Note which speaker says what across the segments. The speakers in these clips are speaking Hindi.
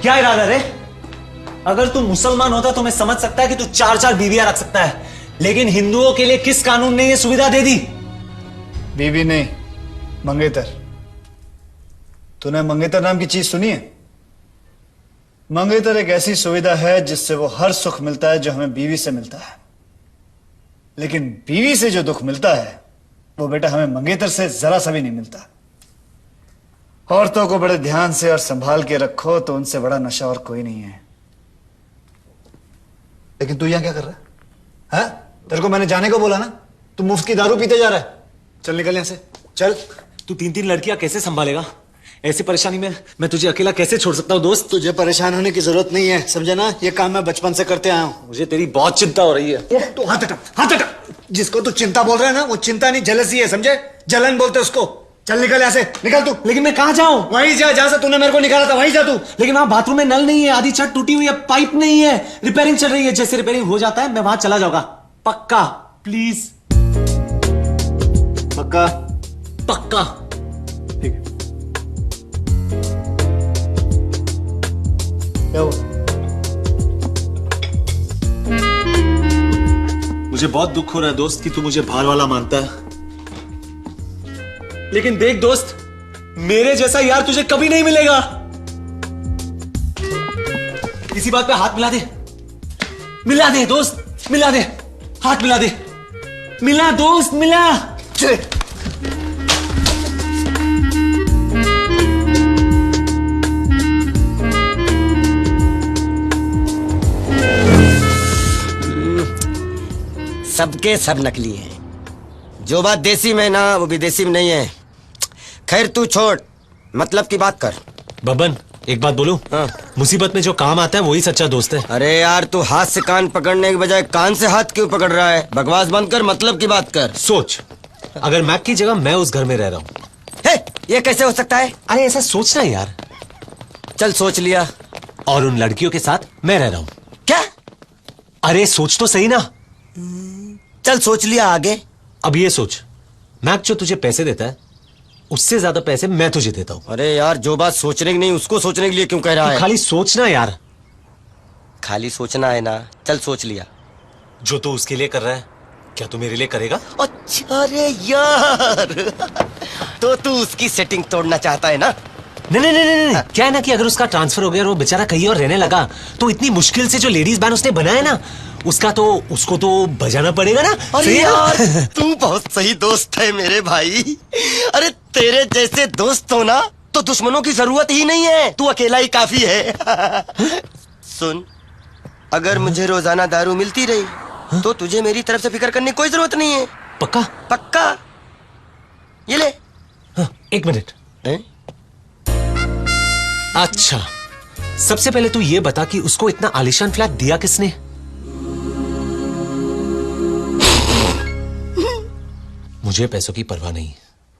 Speaker 1: क्या इरादा रे? अगर तू मुसलमान होता तो मैं समझ सकता है कि तू 4-4 बीवियां रख सकता है, लेकिन हिंदुओं के लिए किस कानून ने यह सुविधा दे दी?
Speaker 2: बीवी नहीं, मंगेतर। तूने मंगेतर नाम की चीज सुनी है? मंगेतर एक ऐसी सुविधा है जिससे वो हर सुख मिलता है जो हमें बीवी से मिलता है, लेकिन बीवी से जो दुख मिलता है वो बेटा हमें मंगेतर से जरा सा भी नहीं मिलता। औरतों को बड़े ध्यान से और संभाल के रखो तो उनसे बड़ा नशा और कोई नहीं है। लेकिन तू यहां क्या कर रहा है? हाँ? तेरे को मैंने जाने को बोला ना, तू मुफ्त की दारू पीते जा रहा है। चल निकल यहां से, चल।
Speaker 1: तू 3-3 लड़कियां कैसे संभालेगा? ऐसी परेशानी में मैं तुझे अकेला कैसे छोड़ सकता हूँ दोस्त?
Speaker 2: तुझे परेशान होने की जरूरत नहीं है, समझे ना? ये काम मैं बचपन से करते आया हूँ।
Speaker 1: मुझे तेरी बहुत चिंता हो रही है।
Speaker 2: तो हाथ हटा, हाथ हटा। जिसको तू चिंता बोल रहा है ना, वो चिंता नहीं जलसी है, समझे? जलन बोलते उसको। चल निकल यहाँ से, निकल तू।
Speaker 1: लेकिन मैं कहाँ जाऊं?
Speaker 2: वहीं जा जहां से तूने मेरे को निकाला था, वहीं जा तू।
Speaker 1: लेकिन वहां बाथरूम में नल नहीं है, आधी छत टूटी हुई है, पाइप नहीं है, रिपेयरिंग चल रही है। जैसे रिपेयरिंग हो जाता है मैं वहां चला जाऊंगा, पक्का? प्लीज।
Speaker 2: पक्का?
Speaker 1: पक्का।
Speaker 2: ठीक है। क्या हुआ?
Speaker 1: मुझे बहुत दुख हो रहा है दोस्त कि तू मुझे बाहर वाला मानता है, लेकिन देख दोस्त, मेरे जैसा यार तुझे कभी नहीं मिलेगा। इसी बात पे हाथ मिला दे, मिला दे दोस्त, मिला दे, हाथ मिला दे, मिला दोस्त, मिला।
Speaker 3: सबके सब नकली हैं। जो बात देसी में ना वो विदेशी में नहीं है। खैर तू छोड़, मतलब की बात कर।
Speaker 1: बबन एक बात बोलूं?
Speaker 3: हाँ।
Speaker 1: मुसीबत में जो काम आता है वही सच्चा दोस्त है।
Speaker 3: अरे यार तू हाथ से कान पकड़ने के बजाय कान से हाथ क्यों पकड़ रहा है? बकवास बंद कर, मतलब की बात कर।
Speaker 1: सोच, अगर मैक की जगह मैं उस घर में रह रहा हूँ।
Speaker 3: ये कैसे हो सकता है?
Speaker 1: अरे ऐसा सोचना यार।
Speaker 3: चल सोच लिया।
Speaker 1: और उन लड़कियों के साथ मैं रह रहा हूँ।
Speaker 3: क्या?
Speaker 1: अरे सोच तो सही ना।
Speaker 3: चल सोच लिया, आगे?
Speaker 1: अब ये सोच, मैक जो तुझे पैसे देता है उससे ज्यादा पैसे मैं तुझे देता हूँ।
Speaker 3: अरे यार जो बात सोचने की नहीं उसको सोचने के लिए क्यों कह रहा है?
Speaker 1: खाली सोचना यार।
Speaker 3: खाली सोचना है ना? चल सोच लिया।
Speaker 1: जो तू उसके लिए कर रहा है क्या तू मेरे लिए करेगा?
Speaker 3: अच्छा, अरे यार तो तू उसकी सेटिंग तोड़ना चाहता है ना?
Speaker 1: नहीं नहीं नहीं नहीं, क्या है ना कि अगर उसका ट्रांसफर हो गया और वो बेचारा कहीं और रहने लगा तो इतनी मुश्किल से जो लेडीज बैंड उसने बनाया ना उसको तो बजाना पड़ेगा ना।
Speaker 3: अरे यार तू बहुत सही दोस्त है मेरे भाई। अरे तेरे जैसे दोस्त हो ना तो दुश्मनों की जरूरत ही नहीं है, तू अकेला ही काफी है। सुन, अगर मुझे रोजाना दारू मिलती रही तो तुझे मेरी तरफ से फिक्र करने की कोई जरूरत नहीं है।
Speaker 1: पक्का?
Speaker 3: पक्का। ये ले।
Speaker 1: एक मिनट। अच्छा, सबसे पहले तू ये बता कि उसको इतना आलीशान फ्लैट दिया किसने? मुझे पैसों की परवाह नहीं,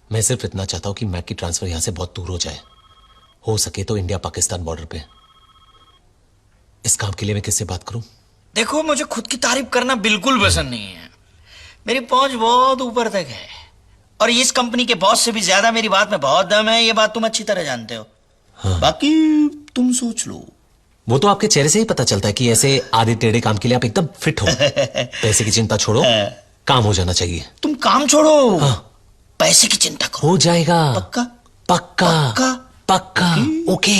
Speaker 1: मैं सिर्फ इतना चाहता हूं कि मैक की ट्रांसफर यहां से बहुत दूर हो जाए, हो सके तो इंडिया पाकिस्तान बॉर्डर पे। इस काम के लिए मैं किससे बात करूं?
Speaker 4: देखो, मुझे खुद की तारीफ करना बिल्कुल पसंद नहीं है। मेरी पहुंच बहुत ऊपर तक है और इस कंपनी के बॉस से भी ज्यादा मेरी बात में बहुत दम है, ये बात तुम अच्छी तरह जानते हो। हाँ। बाकी तुम सोच लो।
Speaker 1: वो तो आपके चेहरे से ही पता चलता है कि ऐसे आधे टेढ़े काम के लिए आप एकदम फिट हो। पैसे की चिंता छोड़ो, काम हो जाना चाहिए।
Speaker 4: तुम काम छोड़ो,
Speaker 1: हाँ।
Speaker 4: पैसे की चिंता करो।
Speaker 1: हो जाएगा।
Speaker 4: पक्का?
Speaker 1: पक्का
Speaker 4: पक्का?
Speaker 1: पक्का। Okay.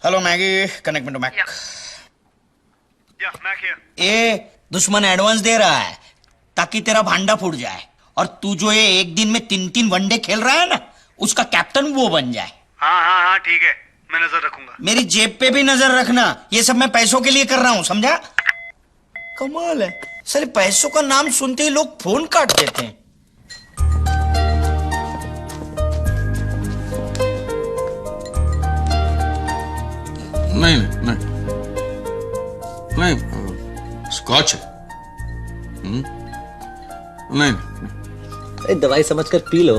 Speaker 4: Hello Maggie, connect me to Mac. ये दुश्मन एडवांस दे रहा है ताकि तेरा भांडा फूट जाए और तू जो ये एक दिन में 3-3 वनडे खेल रहा है ना उसका कैप्टन वो बन जाए।
Speaker 5: हाँ ठीक है, मैं नजर रखूंगा।
Speaker 4: मेरी जेब पे भी नजर रखना, ये सब मैं पैसों के लिए कर रहा हूं, समझा? कमाल है, साले पैसों का नाम सुनते ही लोग फोन काट देते हैं।
Speaker 5: नहीं, स्कॉच है। नहीं,
Speaker 1: दवाई समझकर पी लो।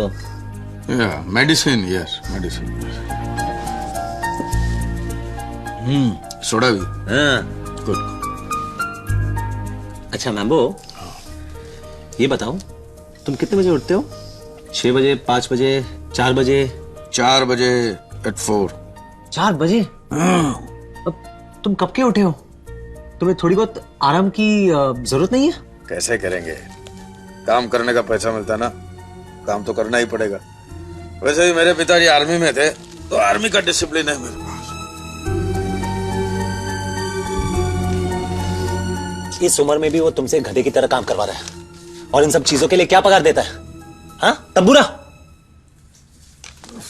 Speaker 5: Medicine, yes medicine. सोडा भी? गुड।
Speaker 1: अच्छा मैम्बो, ये बताओ तुम कितने बजे उठते हो? 6 बजे, 5 बजे, 4 बजे?
Speaker 5: 4 बजे at 4.
Speaker 1: 4 बजे? अब तुम कब के उठे हो? तुम्हें थोड़ी बहुत आराम की जरूरत नहीं है?
Speaker 5: कैसे करेंगे? काम करने का पैसा मिलता ना, काम तो करना ही पड़ेगा। वैसे भी मेरे पिताजी आर्मी में थे, तो आर्मी का डिसिप्लिन है मेरे पास।
Speaker 1: इस उम्र में भी वो तुमसे गधे की तरह काम करवा रहा है, और इन सब चीजों के लिए क्या पगार देता है? हाँ, तंबूरा?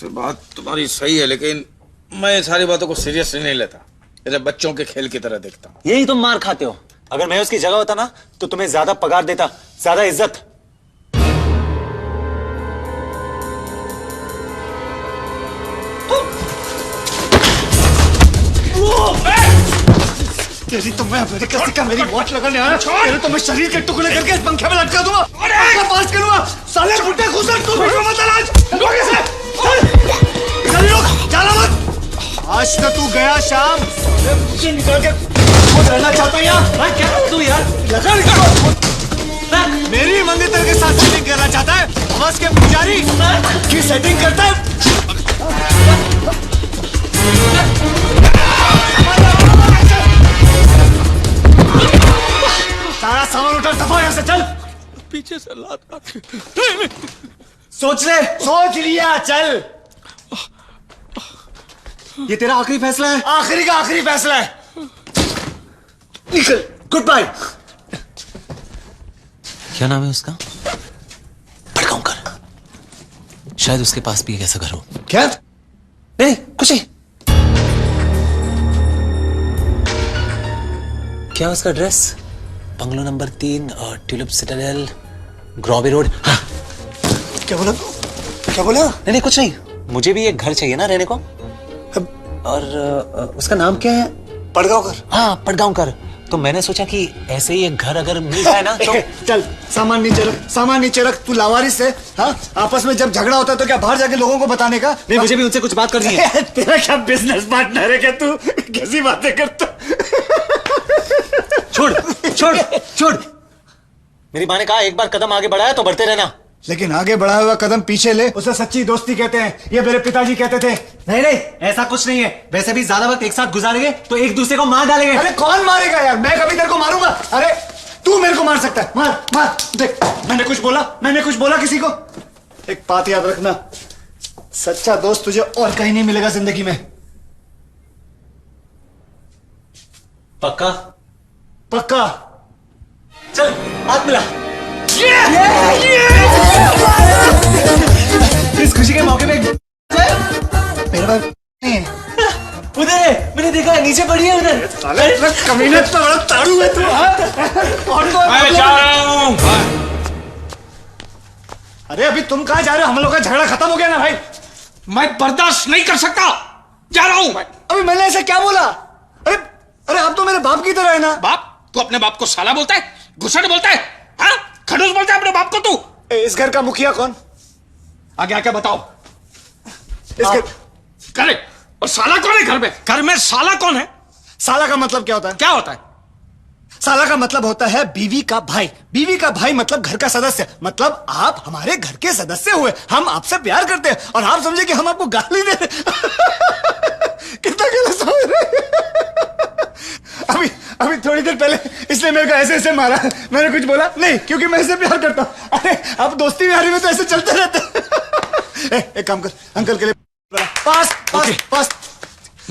Speaker 5: बात तुम्हारी सही है, लेकिन मैं सारी बातों को सीरियसली नहीं लेता, जैसे बच्चों के खेल की तरह देखता हूँ।
Speaker 1: यही तुम मार खाते हो। अगर मैं उसकी जगह होता ना, तो तुम्हें ज्यादा पगार देता, ज्यादा इज्जत।
Speaker 2: तेरी तो मैं अमेरिका से का मेरी वॉच लगाने आया, तेरे तो मैं शरीर के टुकड़े करके इस पंखे में लटका दूंगा, पंखा पास करूंगा। साले बुड्ढे घुसर, तू मेरे मत आज लोगे से चल लोग चला मत। आज तो तू गया शाम, मुझे निकाल के खुद रहना चाहता है यहाँ। क्या तू यार लगा निकाल। मेरी मंगेतर के साथ सेटिंग करना चाहता है, बस के पुजारी की सेटिंग करता है। सारा सामान उठा, दफा यहाँ से चल।
Speaker 5: पीछे से लात
Speaker 2: सोच ले, सोच लिया, चल। ये तेरा आखिरी फैसला है? आखिरी का आखिरी फैसला है। निकल, गुड बाय।
Speaker 1: क्या नाम है उसका? भड़काऊंकर। शायद उसके पास भी एक ऐसा घर हो।
Speaker 2: क्या?
Speaker 1: नहीं, कुछ नहीं। क्या उसका address? Bungalow number 3, tulip citadel, Groby road. हाँ।
Speaker 2: क्या बोला? क्या बोला?
Speaker 1: नहीं नहीं, कुछ नहीं। मुझे भी एक घर चाहिए ना रहने को। और उसका नाम क्या है?
Speaker 2: पड़गांवकर।
Speaker 1: हाँ, पड़गांवकर। तो मैंने सोचा कि ऐसे ही एक घर अगर मिल जाए ना तो
Speaker 2: चल सामान नीचे रख, सामान नीचे रख। तू लावारिस है। हाँ, आपस में जब झगड़ा होता है तो क्या बाहर जाके लोगों को बताने का?
Speaker 1: नहीं, मुझे भी उनसे कुछ बात करनी है।
Speaker 2: तेरा क्या बिजनेस पार्टनर है क्या तू? कैसी बातें करता?
Speaker 1: छोड़ छोड़ छोड़। मेरी माँ ने कहा एक बार कदम आगे बढ़ाया तो बढ़ते रहना।
Speaker 2: लेकिन आगे बढ़ाया हुआ कदम पीछे ले, उसे सच्ची दोस्ती कहते हैं। ये मेरे पिताजी कहते थे।
Speaker 1: नहीं नहीं, ऐसा कुछ नहीं है। वैसे भी ज्यादा वक्त एक साथ गुजारेंगे तो एक दूसरे को मार डालेंगे।
Speaker 2: अरे कौन मारेगा यार? मैं कभी तेरे को मारूंगा? अरे तू मेरे को मार सकता है। मार मार। देख, मैंने कुछ बोला? मैंने कुछ बोला किसी को? एक बात याद रखना, सच्चा दोस्त तुझे और कहीं नहीं मिलेगा जिंदगी में।
Speaker 1: पक्का?
Speaker 2: पक्का।
Speaker 1: चल, हाथ मिला। इस खुशी के मौके पे
Speaker 2: मेरे पास नहीं है।
Speaker 1: उधर है, मैंने देखा है, नीचे पड़ी है उधर।
Speaker 2: साले कमीने तो बड़ा ताड़ू है तू।
Speaker 5: मैं जा रहा हूँ।
Speaker 2: अरे अभी तुम कहाँ जा रहे हो? हम लोग का झगड़ा खत्म हो गया ना भाई।
Speaker 5: मैं बर्दाश्त नहीं कर सकता, जा रहा हूँ मैं।
Speaker 2: अभी मैंने ऐसा क्या बोला? अरे अरे आप तो मेरे बाप की तरह है ना।
Speaker 5: बाप? तू अपने बाप को साला बोलता है, घुसड़ बोलता है, हाँ? खड़ूस बोलता है अपने बाप को तू?
Speaker 2: इस घर का मुखिया कौन?
Speaker 5: आगे आके बताओ।
Speaker 2: इस घर
Speaker 5: करेक्ट। और साला कौन है घर में? घर में साला कौन है?
Speaker 2: साला का मतलब क्या होता है?
Speaker 5: क्या होता है?
Speaker 2: साला का मतलब होता है बीवी का भाई। बीवी का भाई मतलब घर का सदस्य। मतलब आप हमारे घर के सदस्य हुए। हम आपसे प्यार करते हैं और आप समझे कि हम आपको गाली दे रहे। कितना गलत समझ रहे। अभी अभी थोड़ी देर पहले इसने मेरे को ऐसे ऐसे मारा, मैंने कुछ बोला नहीं क्योंकि मैं इससे प्यार करता हूं। अरे अब दोस्ती में हारी में तो ऐसे चलते रहते। एक काम कर, अंकल के लिए पास पास पास।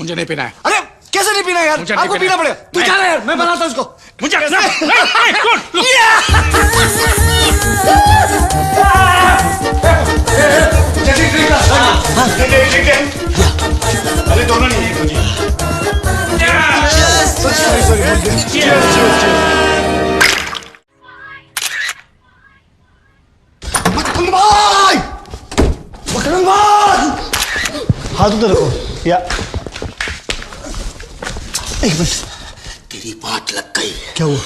Speaker 5: मुझे नहीं पीना है।
Speaker 2: अरे कैसे नहीं पीना यार? आपको पीना पड़ेगा। तू जा रहा है यार, मैं बनाता हूं उसको।
Speaker 5: मुझे
Speaker 2: अरे दोनों नहीं है। हाथ उधर रखो या एक मिनट।
Speaker 3: तेरी बात लग गई।
Speaker 2: क्या हुआ?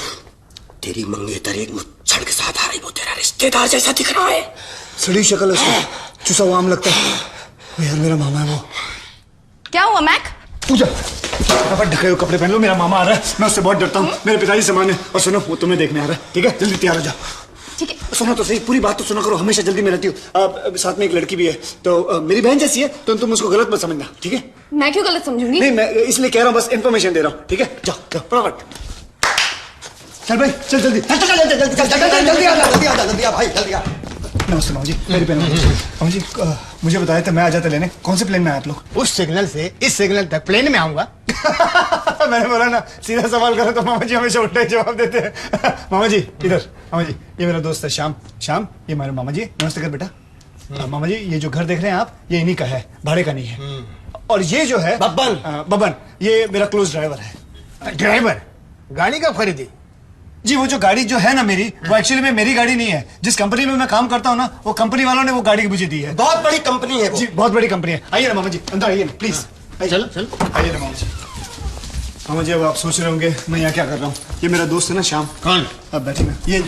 Speaker 3: तेरी मंगेतर एक मुच्छड़ के साथ आ रही, वो तेरा रिश्तेदार जैसा दिख रहा है।
Speaker 2: सड़ी शक्ल है उसकी, चूसा हुआ आम लगता है। वो यार मेरा मामा है वो।
Speaker 6: क्या हुआ मैक?
Speaker 2: पूजा फटाफट ढके हुए कपड़े पहन लो, मेरा मामा आ रहा है। मैं उससे बहुत डरता हूँ। मेरे पिताजी समान है। और सुनो, वो तुम्हें देखने आ रहा है। ठीक है, जल्दी तैयार हो जाओ।
Speaker 6: ठीक है।
Speaker 2: सुनो तो सही, पूरी बात तो सुना करो, हमेशा जल्दी में रहती हूँ। साथ में एक लड़की भी है, तो मेरी बहन जैसी है, तो तुम उसको गलत मत समझना, ठीक है?
Speaker 6: मैं क्यों गलत समझूंगी?
Speaker 2: नहीं, मैं इसलिए कह रहा हूँ, बस इन्फॉर्मेशन दे रहा हूँ, ठीक है? जाओ जाओ फटाफट। चल भाई, चल जल्दी, चल चल जल्दी जल्दी चल जल्दी जल्दी आ
Speaker 3: जल्दी आ भाई, जल्दी आ।
Speaker 2: नमस्ते मामा जी, मेरी बहन मामा जी, मुझे बताया था मैं आ जाता लेने। कौन से प्लेन में आए आप लोग?
Speaker 7: उस सिग्नल से इस सिग्नल तक प्लेन में आऊंगा।
Speaker 2: मैंने बोला ना, सीधा सवाल करो तो मामा जी हमेशा उल्टा ही जवाब देते हैं। मामा जी इधर, मामा जी ये मेरा दोस्त है श्याम। श्याम, ये मेरे मामा जी। नमस्ते कर बेटा। मामा जी ये जो घर देख रहे हैं आप, ये इन्हीं का है, भाड़े का नहीं है। और ये जो है
Speaker 3: बब्बन।
Speaker 2: बब्बन, ये मेरा क्लोज ड्राइवर है।
Speaker 7: ड्राइवर गाड़ी कब खरीदी?
Speaker 2: जी वो जो गाड़ी जो है ना मेरी, वो एक्चुअली में मेरी गाड़ी नहीं है। जिस कंपनी में मैं काम करता हूँ ना, वो कंपनी वालों ने वो गाड़ी मुझे दी है।
Speaker 3: बहुत बड़ी कंपनी है वो।
Speaker 2: जी बहुत बड़ी कंपनी है। आइए ना मामा जी, अंदर आइए ना प्लीज।
Speaker 7: चलो चलो।
Speaker 2: आइए ना मामा जी। मामा जी अब आप सोच रहे होंगे मैं यहाँ क्या कर रहा हूँ। ये मेरा दोस्त है ना श्याम।
Speaker 7: कौन?
Speaker 2: अब बैठे ना, ये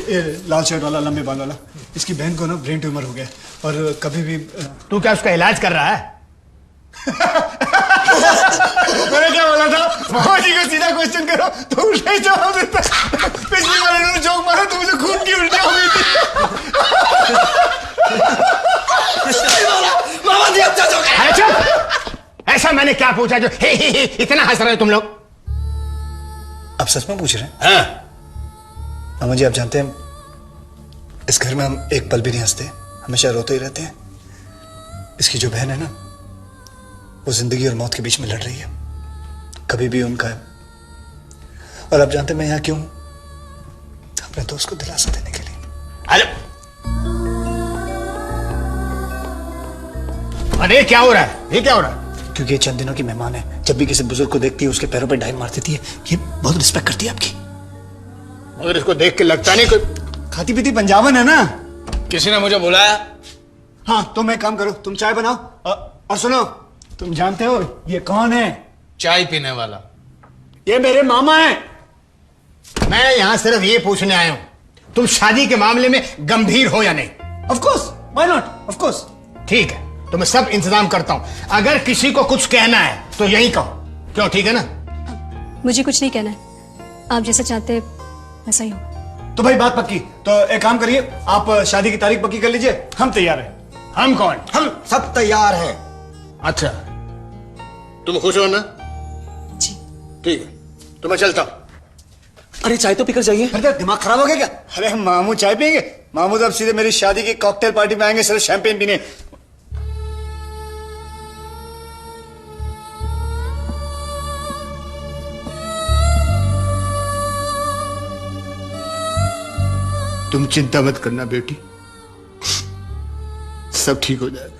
Speaker 2: लाल शर्ट वाला, लंबे बाल वाला। इसकी बहन को ना ब्रेन ट्यूमर हो गया और कभी भी
Speaker 7: तू क्या उसका इलाज कर रहा है?
Speaker 2: मैंने क्या बोला था, मामा जी को सीधा क्वेश्चन करो तो उल्टा ही जवाब देता। पिछली बार इन्होंने जोक मारा तो मुझे खून की उल्टी हो गई थी।
Speaker 3: मामा जी अच्छा जो
Speaker 7: अरे चुप! ऐसा मैंने क्या पूछा जो हे, इतना हंस रहे हो तुम लोग?
Speaker 2: आप सच में पूछ रहे हैं?
Speaker 7: हाँ।
Speaker 2: मामा जी आप जानते हैं, इस घर में हम एक पल भी नहीं हंसते, हमेशा रोते ही रहते हैं। इसकी जो बहन है ना, वो जिंदगी और मौत के बीच में लड़ रही है, कभी भी उनका है। और आप जानते हैं मैं यहाँ क्यों हूं? अपने दोस्त को दिलासा देने के लिए।
Speaker 7: अरे क्या हो रहा है? ये क्या हो रहा है?
Speaker 2: क्योंकि ये चंद दिनों की मेहमान है, जब भी किसी बुजुर्ग को देखती है उसके पैरों पर डाइन मार देती है। ये बहुत रिस्पेक्ट करती है आपकी।
Speaker 7: मगर इसको देख के लगता नहीं कोई
Speaker 2: खाती पीती पंजाबन है ना।
Speaker 5: किसी ने मुझे बुलाया?
Speaker 2: हाँ तो मैं काम करो, तुम चाय बनाओ। और सुनो, तुम जानते हो ये कौन है?
Speaker 5: चाय पीने वाला।
Speaker 2: ये मेरे मामा हैं।
Speaker 7: मैं यहां सिर्फ ये पूछने आया हूं, तुम शादी के मामले में गंभीर हो या नहीं?
Speaker 2: Of course, why not, of course.
Speaker 7: ठीक है, तो मैं सब इंतजाम करता हूं। अगर किसी को कुछ कहना है तो यही कहो। क्यों, ठीक है ना?
Speaker 8: मुझे कुछ नहीं कहना है, आप जैसा चाहते हैं वैसा ही हो।
Speaker 2: तो भाई बात पक्की। तो एक काम करिए, आप शादी की तारीख पक्की कर लीजिए, हम तैयार हैं।
Speaker 7: हम कौन?
Speaker 3: हम सब तैयार हैं।
Speaker 7: अच्छा, तुम खुश हो ना?
Speaker 8: जी।
Speaker 7: ठीक है, तो मैं चलता हूं।
Speaker 1: अरे चाय तो पीकर जाइए।
Speaker 2: अरे दिमाग खराब हो गया क्या? अरे हम मामू चाय पियेंगे? मामू तो अब सीधे मेरी शादी की कॉकटेल पार्टी में आएंगे सिर्फ शैंपेन पीने।
Speaker 7: तुम चिंता मत करना बेटी, सब ठीक हो जाएगा।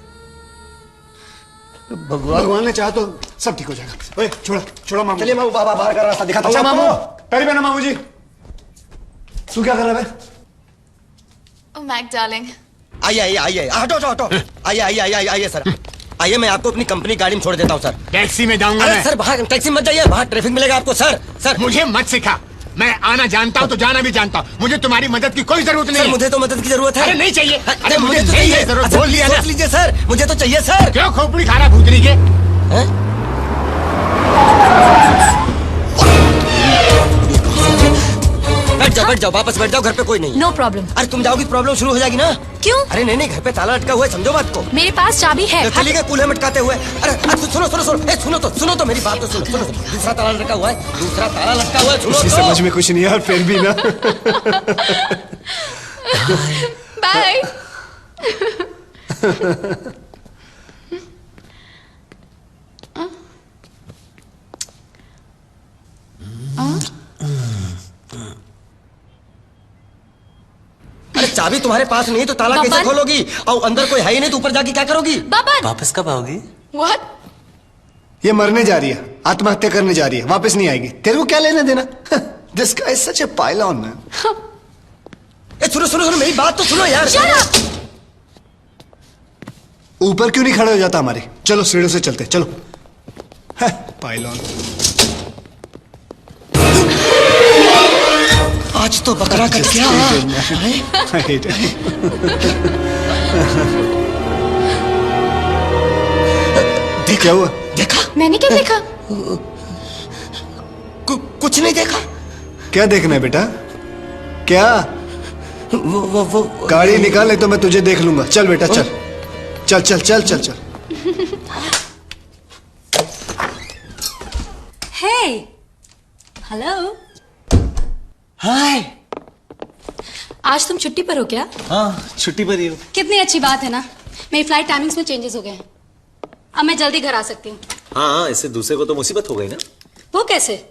Speaker 2: भगवान ने चाहा तो सब ठीक हो जाएगा। ओए छोड़ो छोड़ो मामू।
Speaker 3: चलिए मैं बाबा बाहर का रास्ता दिखाता
Speaker 2: अच्छा
Speaker 3: हूँ
Speaker 2: मामू,
Speaker 3: आपको।
Speaker 2: पहले बना मामू जी। तू क्या कर रहा है?
Speaker 6: Oh, Mac, darling.
Speaker 3: आइए आइए आइए, हटो हटो हटो। आइए आइए आइए आइए सर, आइए मैं आपको अपनी कंपनी गाड़ी में छोड़ देता हूँ सर।
Speaker 7: टैक्सी में जाऊंगा
Speaker 3: अरे
Speaker 7: मैं।
Speaker 3: सर बाहर टैक्सी मत जाइए, बाहर ट्रैफिक मिलेगा आपको। सर सर
Speaker 7: मुझे मत सिखा, मैं आना जानता हूँ तो जाना भी जानता हूँ। मुझे तुम्हारी मदद की कोई जरूरत नहीं
Speaker 3: सर
Speaker 7: है।
Speaker 3: मुझे तो मदद की जरूरत है।
Speaker 7: अरे नहीं चाहिए।
Speaker 3: अरे मुझे तो
Speaker 7: नहीं
Speaker 3: चाहिए
Speaker 7: है जरूरत,
Speaker 3: अच्छा,
Speaker 7: बोल दिया ना।
Speaker 3: सोच लीजिए सर, मुझे तो चाहिए सर।
Speaker 7: क्यों खोपड़ी खा रहा भूतनी के?
Speaker 3: हैं? बैठ जाओ वापस बैठ जाओ, घर पे कोई नहीं है।
Speaker 8: No problem.
Speaker 3: अरे तुम जाओगी प्रॉब्लम शुरू हो जाएगी ना।
Speaker 8: क्यों?
Speaker 3: अरे नहीं नहीं, घर पे ताला लटका हुआ है, समझो बात को।
Speaker 8: मेरे पास चाबी है।
Speaker 3: तो चली गए कूल्हे मटकाते हुए। अरे सुनो सुनो सुनो, ए, सुनो तो मेरी बात तो सुनो सुनो। दूसरा ताला लटका हुआ है, दूसरा ताला लटका हुआ है, सुनो तो।
Speaker 2: समझ में कुछ नहीं है और फिर भी ना।
Speaker 6: Bye.
Speaker 3: अरे चाबी तुम्हारे पास नहीं तो ताला कैसे
Speaker 8: बबन।
Speaker 3: खोलोगी? और अंदर कोई है ही नहीं तो ऊपर जाके क्या करोगी?
Speaker 8: बबन।
Speaker 1: वापस कब आओगी?
Speaker 6: What?
Speaker 2: ये मरने जा रही है, आत्महत्या करने जा रही है, वापस नहीं आएगी। तेरे को क्या लेना देना? This guy is such a pylon man.
Speaker 3: ए सुनो सुनो सुनो, मेरी बात तो सुनो यार।
Speaker 2: ऊपर क्यों नहीं खड़े हो जाता हमारे? चलो सीढ़ियों से चलते, चलो। पाइलॉन।
Speaker 3: आज तो बकरा कट गया।
Speaker 2: क्या हुआ?
Speaker 3: देखा?
Speaker 8: मैंने क्या देखा?
Speaker 3: कुछ नहीं देखा।
Speaker 2: क्या देखना है बेटा? क्या?
Speaker 3: वो
Speaker 2: गाड़ी निकाल, नहीं तो मैं तुझे देख लूंगा। चल बेटा चल चल चल चल चल चल।
Speaker 8: हे हेलो,
Speaker 1: हाय।
Speaker 8: आज तुम छुट्टी पर हो क्या?
Speaker 1: हाँ, छुट्टी पर ही हूँ।
Speaker 8: कितनी अच्छी बात है ना, मेरी फ्लाइट टाइमिंग्स में चेंजेस हो गए हैं, अब मैं जल्दी घर आ सकती हूँ।
Speaker 1: हाँ, इससे दूसरे को तो मुसीबत हो गई ना।
Speaker 8: वो कैसे?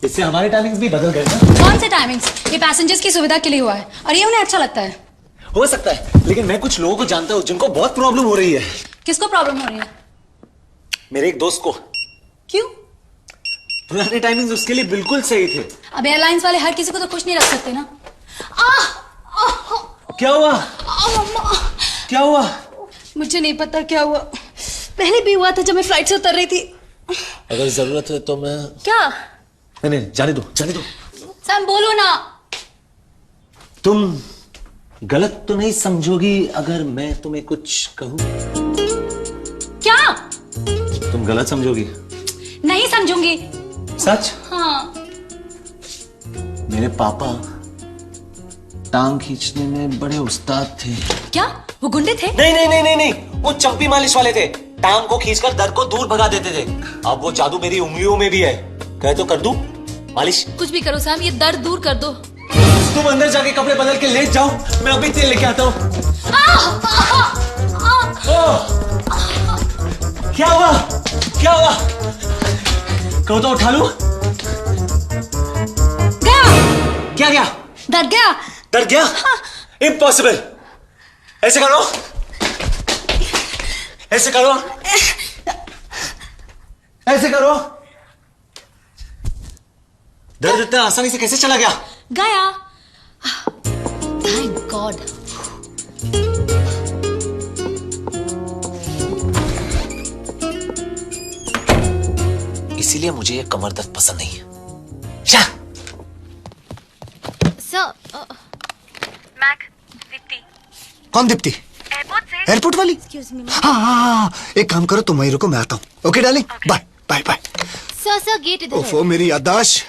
Speaker 1: इससे हमारे टाइमिंग्स भी बदल गए ना।
Speaker 8: कौन से टाइमिंग्स? ये पैसेंजर्स की सुविधा के लिए हुआ है और ये उन्हें अच्छा लगता है।
Speaker 1: हो सकता है, लेकिन मैं कुछ लोगों को जानता हूँ जिनको बहुत प्रॉब्लम हो रही है।
Speaker 8: किसको प्रॉब्लम हो रही है?
Speaker 1: मेरे एक दोस्त को।
Speaker 8: क्यों?
Speaker 1: पुराने टाइमिंग्स उसके लिए बिल्कुल सही थे।
Speaker 8: अब एयरलाइंस वाले हर किसी को तो खुश नहीं रख सकते ना।
Speaker 1: क्या हुआ? क्या हुआ?
Speaker 8: मुझे नहीं पता क्या हुआ, पहले भी हुआ था जब मैं फ्लाइट से उतर रही थी।
Speaker 1: अगर जरूरत है तो मैं।
Speaker 8: क्या?
Speaker 1: नहीं, जाने दो, जाने दो।
Speaker 8: सैम बोलो ना।
Speaker 1: तुम गलत तो नहीं समझोगी अगर मैं तुम्हें कुछ कहूं?
Speaker 8: क्या?
Speaker 1: तुम गलत समझोगी?
Speaker 8: नहीं समझूंगी।
Speaker 1: सच?
Speaker 8: हाँ।
Speaker 1: मेरे पापा टांग खींचने में बड़े उस्ताद थे।
Speaker 8: क्या वो गुंडे थे?
Speaker 1: नहीं, वो चंपी मालिश वाले थे। टांग को खींचकर दर्द को दूर भगा देते थे। अब वो जादू मेरी उंगलियों में भी है। कहे तो कर दूं मालिश?
Speaker 8: कुछ भी करो सैम, ये दर्द दूर कर दो।
Speaker 1: तुम अंदर जाके कपड़े बदल के लेट जाओ, मैं अभी तेल लेके आता हूँ। क्या हुआ? क्या हुआ? कहो तो उठा लूं?
Speaker 8: गया।
Speaker 1: क्या गया?
Speaker 8: डर गया।
Speaker 1: डर गया? इम्पॉसिबल। ऐसे करो, ऐसे करो, ऐसे करो। दर्द इतना आसानी से कैसे चला गया?
Speaker 8: गया। Thank God.
Speaker 1: इसीलिए मुझे ये कमर दर्द पसंद नहीं है।
Speaker 6: मैक, दीप्ति,
Speaker 2: कौन दीप्ति?
Speaker 6: एयरपोर्ट से।
Speaker 2: एयरपोर्ट वाली? हाँ, एक काम करो, तुम वहीं रुको, मैं आता हूँ। Okay darling, bye bye bye.
Speaker 6: Sir gate इधर है।
Speaker 2: ओफो मेरी याददाश्त।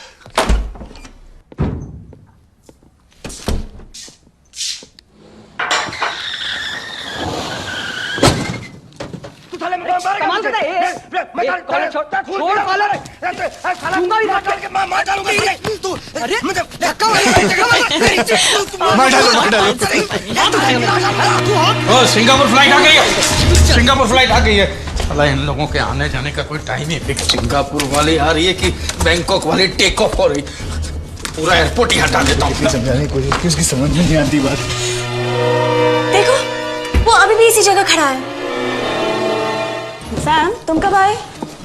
Speaker 9: सिंगापुर फ्लाइट आ गई है। सिंगापुर फ्लाइट आ गई है। अल्लाह, इन लोगों के आने जाने का कोई टाइम ही फिक्स। सिंगापुर वाली आ रही है कि बैंकॉक वाली टेक ऑफ हो रही, पूरा एयरपोर्ट ही हटा देता हूँ।
Speaker 2: समझाने की कोशिश की, उसकी समझ में नहीं आती बात।
Speaker 8: देखो वो अभी भी इसी जगह खड़ा है। सैम तुम कब आए?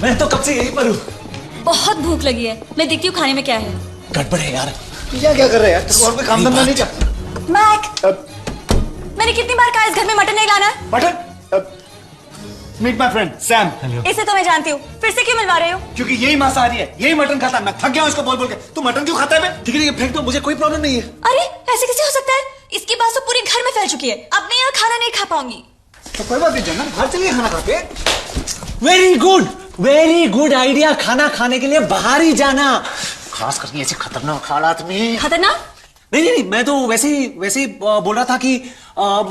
Speaker 1: मैं तो कब से यहीं पर हूँ।
Speaker 8: बहुत भूख लगी है, मैं देखती हूँ खाने में क्या है।
Speaker 1: गड़बड़ है यार।
Speaker 2: क्या क्या कर रहे हैं यार? और कोई काम धंधा नहीं क्या?
Speaker 8: मैक, मैंने कितनी बार कहा इस घर में मटन नहीं लाना है।
Speaker 2: Mutton? Meet my friend Sam.
Speaker 8: इसे तो मैं जानती हूँ, फिर से क्यों मिलवा रहे हो?
Speaker 2: क्योंकि यही मांसाहारी है, यही मटन खाता है। मैं थक गया हूँ इसको बोल बोल के। तू मटन क्यों खाता है बे?
Speaker 1: ठीक है, फेंक दो, मुझे कोई प्रॉब्लम नहीं है।
Speaker 8: अरे ऐसे कैसे हो सकता है? इसकी बात तो पूरे घर में फैल चुकी है, अब मैं यहाँ खाना नहीं खा पाऊंगी।
Speaker 2: तो कोई बात नहीं, जन्नत बाहर चलिए खाना खा के।
Speaker 1: Very good idea. खाना खाने के लिए बाहर ही जाना, खास करके ऐसे खतरनाक हालात में।
Speaker 8: खतरनाक?
Speaker 1: नहीं, मैं तो वैसे ही बोल रहा था कि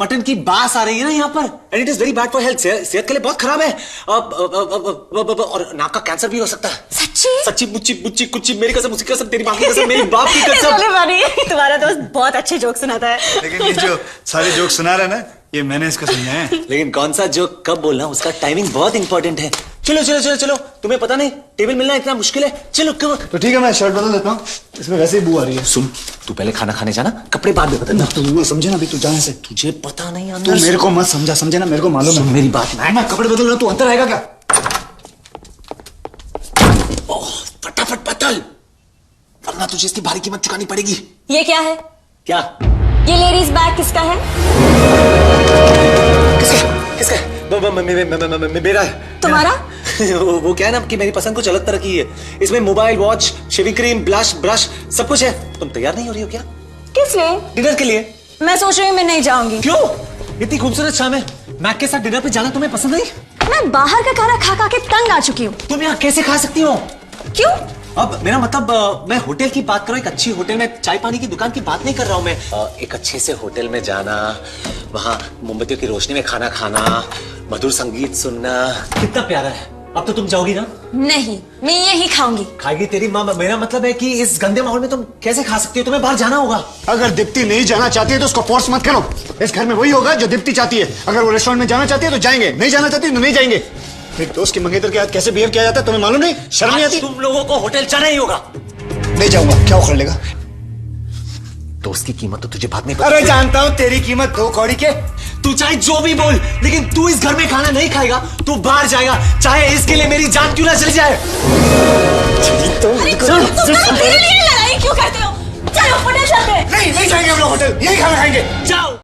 Speaker 1: मटन की बास आ रही है ना यहाँ पर, and it is very bad for health. सेहत के लिए बहुत खराब है। और नाक का कैंसर भी हो सकता है। सच्ची मुच्ची कुच्ची, मेरी कसम, उसकी कसम, तेरी माँ की कसम, मेरी बाप की कसम।
Speaker 8: तुम्हारा दोस्त बहुत अच्छे जोक सुनाता है।
Speaker 2: लेकिन ये जो सारे जोक सुना रहा है ना, ये मैंने इसको सुना है।
Speaker 1: लेकिन कौन सा जोक कब बोलना, उसका टाइमिंग बहुत इंपॉर्टेंट है। चलो, तुम्हें पता नहीं टेबल मिलना इतना मुश्किल है। चलो
Speaker 2: तो ठीक है, मैं शर्ट बदल देता हूँ, इसमें वैसे ही बू आ रही है।
Speaker 1: सुन, तू पहले खाना खाने जाना, कपड़े बाद में बदलना।
Speaker 2: तो वो समझे ना अभी, तू जाने से।
Speaker 1: तुझे पता नहीं
Speaker 2: तू
Speaker 1: अंदर।
Speaker 2: मेरे को मत समझा, समझे ना, मेरे को मालूम है।
Speaker 1: मेरी बात
Speaker 2: मैं कपड़े बदल रहा हूँ, तू अंदर आएगा क्या?
Speaker 1: फटाफट बदल, वरना तुझे इसकी भारी कीमत चुकानी पड़ेगी।
Speaker 8: ये क्या है?
Speaker 1: क्या?
Speaker 8: ये लेडीज बैग किसका है?
Speaker 1: किसका? मेरा है।
Speaker 8: तुम्हारा?
Speaker 1: वो क्या है ना कि मेरी पसंद कुछ अलग तरह की है। इसमें mobile, watch, shaving cream, blush, brush सब कुछ है। तुम तैयार नहीं हो रही हो क्या?
Speaker 8: किस लिए?
Speaker 1: डिनर के लिए।
Speaker 8: मैं सोच रही हूँ मैं नहीं जाऊंगी।
Speaker 1: क्यों? इतनी खूबसूरत शाम है, मैक के साथ डिनर पे जाना तुम्हें पसंद नहीं?
Speaker 8: मैं बाहर का खाना खा खा के तंग आ चुकी हूँ।
Speaker 1: तुम यहाँ कैसे खा सकती हो?
Speaker 8: क्यों?
Speaker 1: अब मेरा मतलब मैं होटल की बात कर रहा हूँ, एक अच्छी होटल में चाय पानी की दुकान की बात नहीं कर रहा हूँ मैं। एक अच्छे से होटल में जाना, वहाँ मोमबत्तियों की रोशनी में खाना खाना, मधुर संगीत सुनना, कितना प्यारा है। अब तो तुम जाओगी ना?
Speaker 6: नहीं, मैं यही खाऊंगी।
Speaker 1: खाएगी तेरी माँ। मेरा मतलब है कि इस गंदे माहौल में तुम कैसे खा सकती हो? तुम्हें बाहर जाना होगा।
Speaker 2: अगर दीप्ति नहीं जाना चाहती है तो उसको फोर्स मत करो। इस घर में वही होगा जो दीप्ति चाहती है। अगर वो रेस्टोरेंट में जाना चाहती है तो जाएंगे, नहीं जाना चाहती तो नहीं जाएंगे। एक दोस्त की मंगेतर के साथ कैसे बिहेव किया जाता है तुम्हें मालूम नहीं? शर्म नहीं आती?
Speaker 1: तुम लोगों को होटल जाना ही होगा।
Speaker 2: नहीं जाऊंगा, क्या उखड़ लेगा?
Speaker 1: दोस्त की कीमत तो तुझे बात नहीं पता।
Speaker 2: अरे जानता हूँ तेरी कीमत 2 कौड़ी के।
Speaker 1: तू चाहे जो भी बोल, लेकिन तू इस घर में खाना नहीं खाएगा, तू बाहर जाएगा, चाहे इसके लिए मेरी जान क्यों ना चली जाए।
Speaker 6: मेरे लिए लड़ाई क्यों करते हो? चलो होटल चलते हैं।
Speaker 2: नहीं जाएंगे हम लोग होटल, यही खाना खाएंगे।
Speaker 1: जाओ।